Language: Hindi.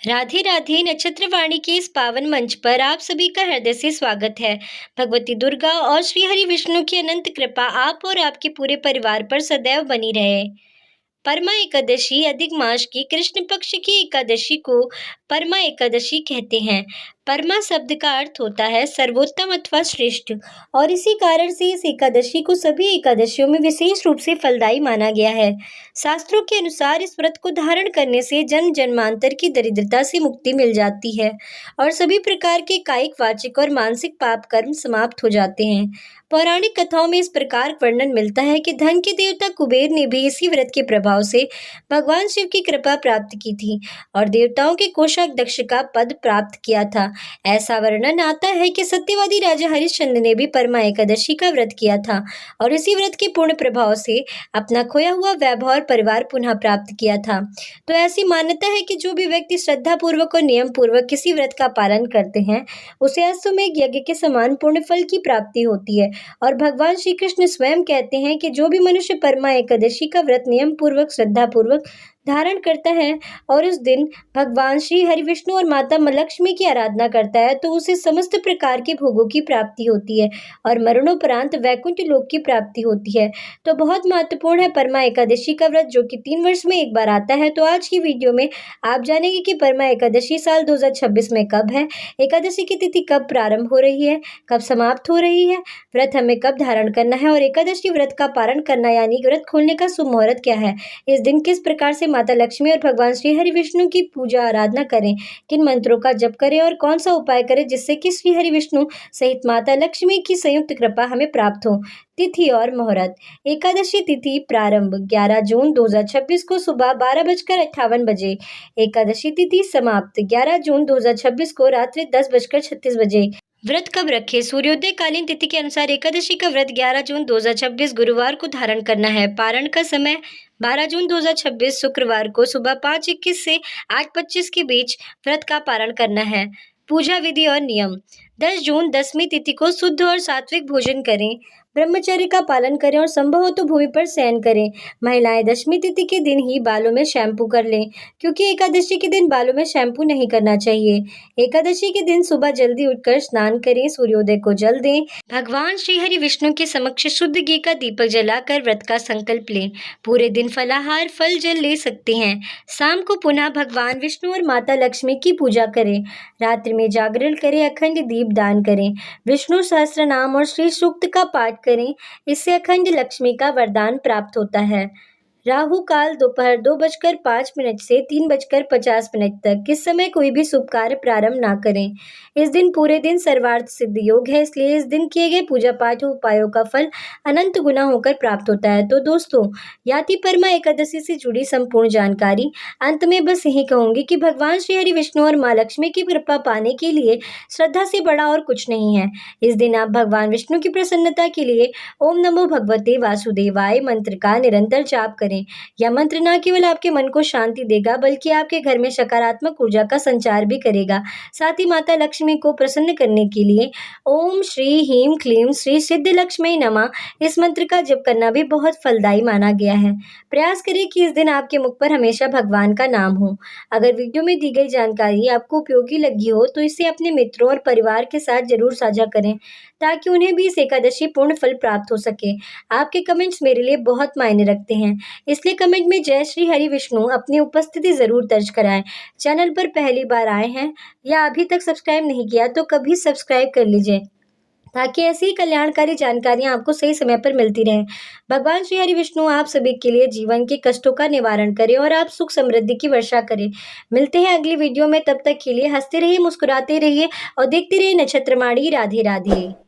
राधे राधे नक्षत्रवाणी के इस पावन मंच पर आप सभी का हृदय से स्वागत है। भगवती दुर्गा और श्री हरि विष्णु की अनंत कृपा आप और आपके पूरे परिवार पर सदैव बनी रहे। परमा एकादशी अधिक मास की कृष्ण पक्ष की एकादशी को परमा एकादशी कहते हैं। परमा शब्द का अर्थ होता है सर्वोत्तम अथवा श्रेष्ठ, और इसी कारण से इस एकादशी को सभी एकादशियों में विशेष रूप से फलदायी माना गया है। शास्त्रों के अनुसार इस व्रत को धारण करने से जन्म जन्मांतर की दरिद्रता से मुक्ति मिल जाती है और सभी प्रकार के कायिक, वाचिक और मानसिक पाप कर्म समाप्त हो जाते हैं। पौराणिक कथाओं में इस प्रकार वर्णन मिलता है कि धन के देवता कुबेर ने भी इसी व्रत के प्रभाव से भगवान शिव की कृपा प्राप्त की थी और देवताओं के कोषाध्यक्ष का पद प्राप्त किया था। ऐसा वर्णन आता है कि सत्यवादी राजा हरिश्चंद्र ने भी परमा एकादशी का व्रत किया था और इसी व्रत के पूर्ण प्रभाव से अपना खोया हुआ वैभव और परिवार पुनः प्राप्त किया था। तो ऐसी मान्यता है कि जो भी व्यक्ति श्रद्धा पूर्वक और नियम पूर्वक किसी व्रत का पालन करते हैं उसे अश्वमेध यज्ञ के समान पुण्य फल की प्राप्ति होती है। और भगवान श्री कृष्ण स्वयं कहते हैं कि जो भी मनुष्य परमा एकादशी का व्रत नियम पूर्वक, श्रद्धा पूर्वक धारण करता है और उस दिन भगवान श्री हरि विष्णु और माता लक्ष्मी की आराधना करता है तो उसे समस्त प्रकार के भोगों की प्राप्ति होती है और मरणोपरांत वैकुंठ लोक की प्राप्ति होती है। तो बहुत महत्वपूर्ण है परमा एकादशी का व्रत, जो कि 3 वर्ष में एक बार आता है। तो आज की वीडियो में आप जानेंगे कि परमा एकादशी साल 2026 में कब है, एकादशी की तिथि कब प्रारंभ हो रही है, कब समाप्त हो रही है, व्रत हमें कब धारण करना है और एकादशी व्रत का पारण करना यानी व्रत खोलने का शुभ मुहूर्त क्या है, इस दिन किस प्रकार से माता लक्ष्मी और भगवान श्री हरि विष्णु की पूजा आराधना करें, किन मंत्रों का जप करें और कौन सा उपाय करें जिससे कि श्री हरि विष्णु सहित माता लक्ष्मी की संयुक्त कृपा हमें प्राप्त हो। तिथि और मुहूर्त। एकादशी तिथि प्रारंभ 11 जून 2026 को सुबह 12:58 बजे। एकादशी तिथि समाप्त 11 जून 2026 को रात्रि 10:36 बजे। व्रत कब रखें? सूर्योदय कालीन तिथि के अनुसार एकादशी का व्रत 11 जून 2026 गुरुवार को धारण करना है। पारण का समय 12 जून 2026 शुक्रवार को सुबह 5:21 से 8:25 के बीच व्रत का पारण करना है। पूजा विधि और नियम। 10 जून दशमी तिथि को शुद्ध और सात्विक भोजन करें, ब्रह्मचर्य का पालन करें और संभव हो तो भूमि पर शयन करें। महिलाएं दशमी तिथि के दिन ही बालों में शैम्पू कर लें, क्योंकि एकादशी के दिन बालों में शैम्पू नहीं करना चाहिए। एकादशी के दिन सुबह जल्दी उठकर स्नान करें, सूर्योदय को जल दें, भगवान श्री हरि विष्णु के समक्ष शुद्ध घी का दीपक जलाकर व्रत का संकल्प लें। पूरे दिन फलाहार, फल, जल ले सकते हैं। शाम को पुनः भगवान विष्णु और माता लक्ष्मी की पूजा करें। रात्रि में जागरण करें, अखंड दीप दान करें, विष्णु सहस्त्र नाम और श्री सूक्त का पाठ करें। इससे अखंड लक्ष्मी का वरदान प्राप्त होता है। राहु काल दोपहर 2:05 से 3:50 तक। इस समय कोई भी शुभ कार्य प्रारंभ ना करें। इस दिन पूरे दिन सर्वार्थ सिद्ध योग है, इसलिए इस दिन किए गए पूजा पाठ उपायों का फल अनंत गुना होकर प्राप्त होता है। तो दोस्तों, याति परमा एकादशी से जुड़ी संपूर्ण जानकारी। अंत में बस यही कहूंगी कि भगवान श्री हरि विष्णु और माँ लक्ष्मी की कृपा पाने के लिए श्रद्धा से बड़ा और कुछ नहीं है। इस दिन आप भगवान विष्णु की प्रसन्नता के लिए ओम नमो भगवते वासुदेवाय मंत्र का निरंतर जाप करें। यह मंत्र न केवल आपके मन को शांति देगा बल्कि आपके घर में सकारात्मक ऊर्जा का संचार भी करेगा। साथ ही माता लक्ष्मी को प्रसन्न करने के लिए ओम श्री ह्रीं क्लीं श्री सिद्ध लक्ष्मी नमः इस मंत्र का जप करना भी बहुत फलदायी माना गया है। प्रयास करें कि इस दिन आपके मुख पर हमेशा भगवान का नाम हो। अगर वीडियो में दी गई जानकारी आपको उपयोगी लगी हो तो इसे अपने मित्रों और परिवार के साथ जरूर साझा करें, ताकि उन्हें भी इस एकादशी पूर्ण फल प्राप्त हो सके। आपके कमेंट्स मेरे लिए बहुत मायने रखते हैं, इसलिए कमेंट में जय श्री हरि विष्णु अपनी उपस्थिति जरूर दर्ज कराएं। चैनल पर पहली बार आए हैं या अभी तक सब्सक्राइब नहीं किया तो कभी सब्सक्राइब कर लीजिए, ताकि ऐसी ही कल्याणकारी जानकारियां आपको सही समय पर मिलती रहें। भगवान श्री हरि विष्णु आप सभी के लिए जीवन के कष्टों का निवारण करें और आप सुख समृद्धि की वर्षा करें। मिलते हैं अगली वीडियो में, तब तक के लिए हंसते रहिए, मुस्कुराते रहिए और देखते रहिए नक्षत्रवाणी। राधे राधे।